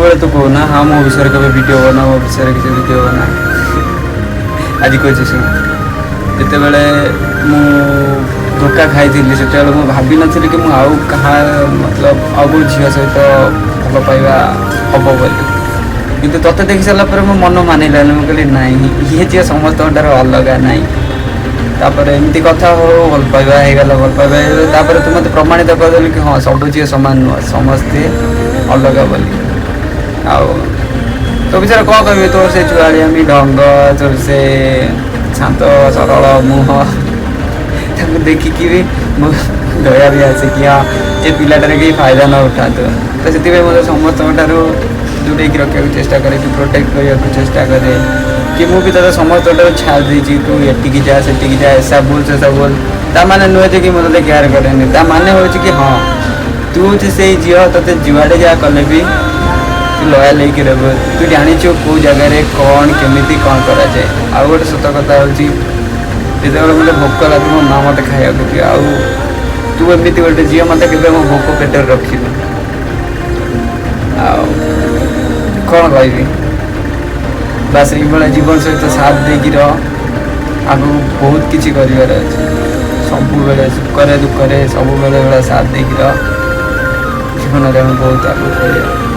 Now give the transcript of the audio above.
ସବୁବେଳେ ତୁ କହୁନା हाँ मो विषय केବେ वीडियो बना मो विषय किसी वीडियो बना आज कह शुण जितेबले मु धोखा खाई से भाभी नी कि मुझे क्या मतलब आउ झील सहित भल पाइबा हम बोली कि तोते देखी सारापर मो मन मानिलानी मुझे कहली ना ये झील समस्त अलग ना तापर एमती कथा हो भल पाइबा होगला भल पाइबा तू मत प्रमाणित करदेलु कि हाँ सब झील सामान नुह समस्ते अलग बोली आउ तो विचार कौन कह तोर से चुआड़ियामी ढंग तोर से शांत सरल मुह देखिकी भी दया भी आसे कि हाँ ये पिलाटार कहीं फायदा न उठा तो से मतलब समस्त दूरे रखा चेष्टा करे कि प्रोटेक्ट करने को चेष्टा करे कि मुझे तो समस्त छाड़ देती तू एटिकी जा सेटिकी जा ऐसा बोल से सब बोल ता माने नुहे कि मतलब केयर करेनि ता माने हो कि हाँ तू से झील ते जुआड़े जा कले भी तू लयाल लेकिन रह तू जाचु कौ जगार कौन केमी कौन कराए आउ गोटे सत कथा हूँ जिते मतलब भोक लगे मो माँ मत खाया दिए आउ तू एमती गोटे झील मत के भोक पेटर रखी कौन कह बास ये जीवन सहित साथ देकी आग बहुत किसी कर सब बेले सुख दुख सब बेले साथ देकी जीवन में बहुत आगे बढ़िया।